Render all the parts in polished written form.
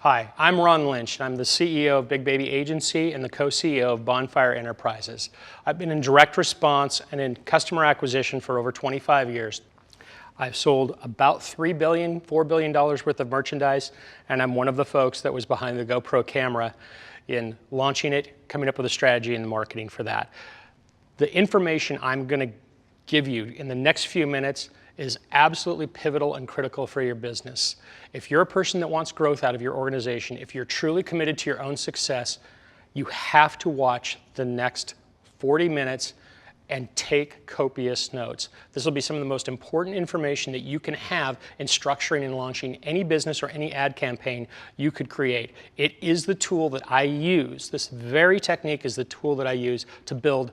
Hi, I'm Ron Lynch, and I'm the CEO of BigBabyAgency and the co-CEO of Bonfire Enterprises. I've been in direct response and in customer acquisition for over 25 years. I've sold about $4 billion worth of merchandise, and I'm one of the folks that was behind the GoPro camera in launching it, coming up with a strategy and the marketing for that. The information I'm going to give you in the next few minutes is absolutely pivotal and critical for your business. If you're a person that wants growth out of your organization, if you're truly committed to your own success, you have to watch the next 40 minutes and take copious notes. This will be some of the most important information that you can have in structuring and launching any business or any ad campaign you could create. It is the tool that I use. This very technique is the tool that I use to build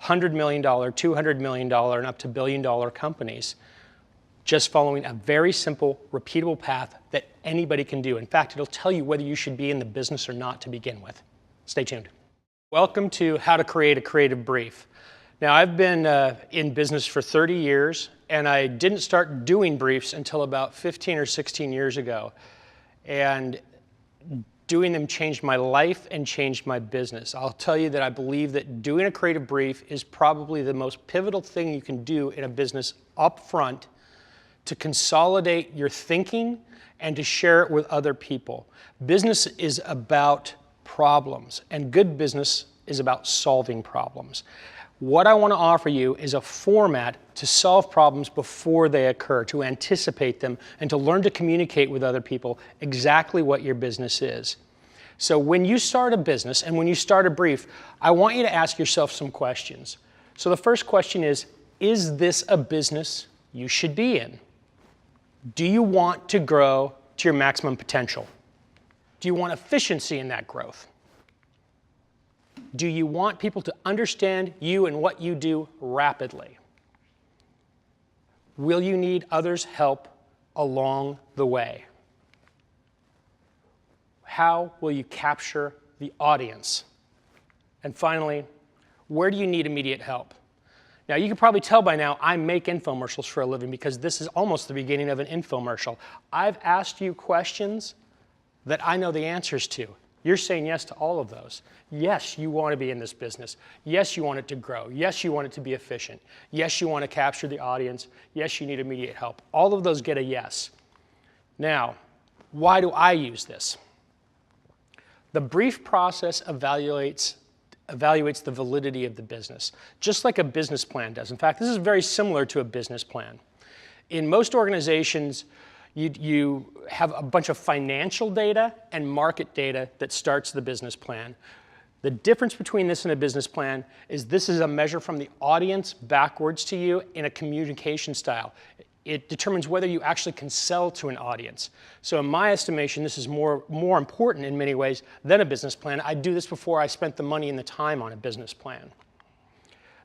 $100 million, $200 million, and up to billion-dollar companies, just following a very simple, repeatable path that anybody can do. In fact, it'll tell you whether you should be in the business or not to begin with. Stay tuned. Welcome to How to Create a Creative Brief. Now, I've been in business for 30 years, and I didn't start doing briefs until about 15 or 16 years ago. And doing them changed my life and changed my business. I'll tell you that I believe that doing a creative brief is probably the most pivotal thing you can do in a business up front to consolidate your thinking and to share it with other people. Business is about problems, and good business is about solving problems. What I want to offer you is a format to solve problems before they occur, to anticipate them, and to learn to communicate with other people exactly what your business is. So when you start a business and when you start a brief, I want you to ask yourself some questions. So the first question is this a business you should be in? Do you want to grow to your maximum potential? Do you want efficiency in that growth? Do you want people to understand you and what you do rapidly? Will you need others' help along the way? How will you capture the audience? And finally, where do you need immediate help? Now, you can probably tell by now I make infomercials for a living because this is almost the beginning of an infomercial. I've asked you questions that I know the answers to. You're saying yes to all of those. Yes, you want to be in this business. Yes, you want it to grow. Yes, you want it to be efficient. Yes, you want to capture the audience. Yes, you need immediate help. All of those get a yes. Now, why do I use this? The brief process evaluates the validity of the business, just like a business plan does. In fact, this is very similar to a business plan. In most organizations, you have a bunch of financial data and market data that starts the business plan. The difference between this and a business plan is this is a measure from the audience backwards to you in a communication style. It determines whether you actually can sell to an audience. So in my estimation, this is more important in many ways than a business plan. I'd do this before I spent the money and the time on a business plan.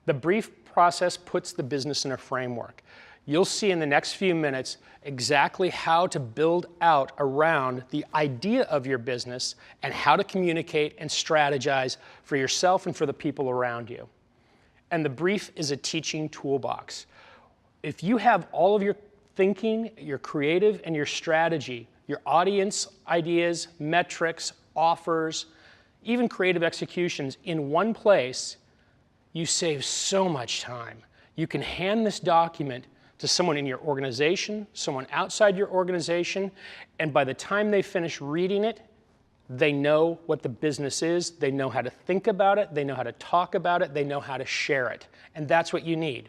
The brief process puts the business in a framework. You'll see in the next few minutes exactly how to build out around the idea of your business and how to communicate and strategize for yourself and for the people around you. And the brief is a teaching toolbox. If you have all of your thinking, your creative, and your strategy, your audience ideas, metrics, offers, even creative executions in one place, you save so much time. You can hand this document to someone in your organization, someone outside your organization, and by the time they finish reading it, they know what the business is, they know how to think about it, they know how to talk about it, they know how to share it. And that's what you need.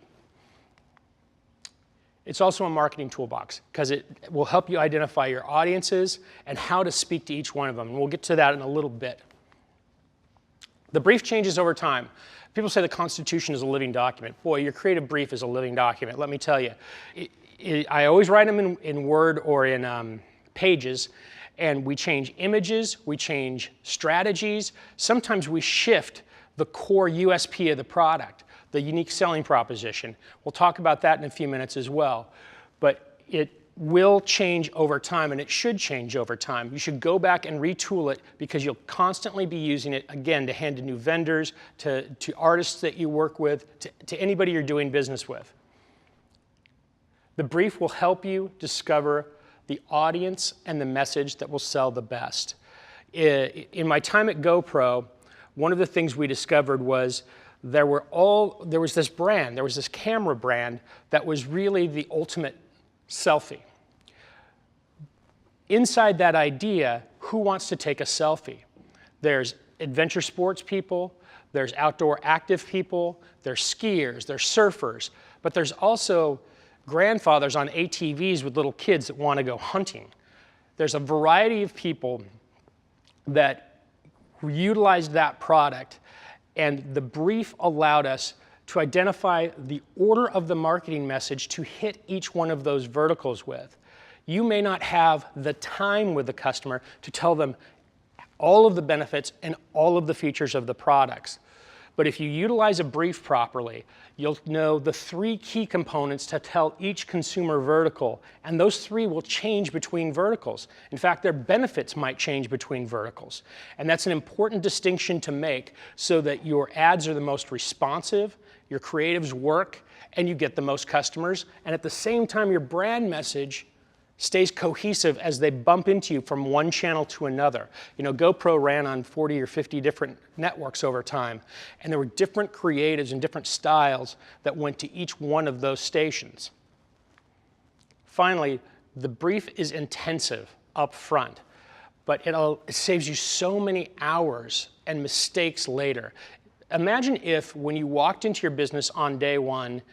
It's also a marketing toolbox because it will help you identify your audiences and how to speak to each one of them. And we'll get to that in a little bit. The brief changes over time. People say the Constitution is a living document. Boy, your creative brief is a living document. Let me tell you. I always write them in Word or in pages, and we change images, we change strategies. Sometimes we shift the core USP of the product, the unique selling proposition. We'll talk about that in a few minutes as well. But it will change over time, and it should change over time. You should go back and retool it because you'll constantly be using it, again, to hand to new vendors, to artists that you work with, to anybody you're doing business with. The brief will help you discover the audience and the message that will sell the best. In my time at GoPro, one of the things we discovered was there was this brand, there was this camera brand that was really the ultimate selfie. Inside that idea, who wants to take a selfie? There's adventure sports people, there's outdoor active people, there's skiers, there's surfers, but there's also grandfathers on ATVs with little kids that want to go hunting. There's a variety of people that utilized that product, and the brief allowed us to identify the order of the marketing message to hit each one of those verticals with. You may not have the time with the customer to tell them all of the benefits and all of the features of the products. But if you utilize a brief properly, you'll know the 3 key components to tell each consumer vertical, and those 3 will change between verticals. In fact, their benefits might change between verticals. And that's an important distinction to make so that your ads are the most responsive, your creatives work, and you get the most customers, and at the same time your brand message stays cohesive as they bump into you from one channel to another. You know, GoPro ran on 40 or 50 different networks over time, and there were different creatives and different styles that went to each one of those stations. Finally, the brief is intensive up front, but it saves you so many hours and mistakes later. Imagine if when you walked into your business on day one,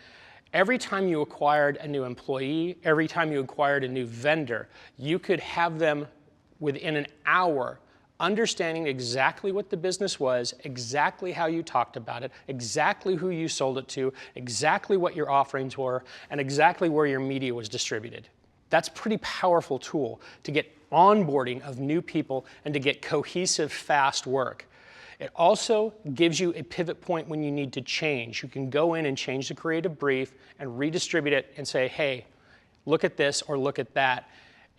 every time you acquired a new employee, every time you acquired a new vendor, you could have them within an hour understanding exactly what the business was, exactly how you talked about it, exactly who you sold it to, exactly what your offerings were, and exactly where your media was distributed. That's a pretty powerful tool to get onboarding of new people and to get cohesive, fast work. It also gives you a pivot point when you need to change. You can go in and change the creative brief and redistribute it and say, hey, look at this or look at that,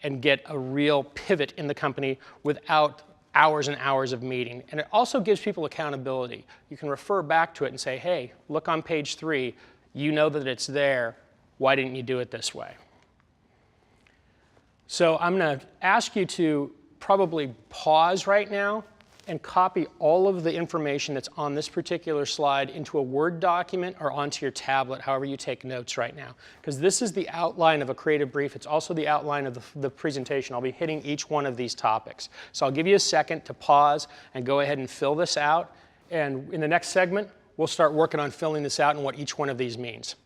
and get a real pivot in the company without hours and hours of meeting. And it also gives people accountability. You can refer back to it and say, hey, look on page 3, you know that it's there, why didn't you do it this way? So I'm going to ask you to probably pause right now and copy all of the information that's on this particular slide into a Word document or onto your tablet, however you take notes right now. Because this is the outline of a creative brief. It's also the outline of the presentation. I'll be hitting each one of these topics. So I'll give you a second to pause and go ahead and fill this out. And in the next segment, we'll start working on filling this out and what each one of these means.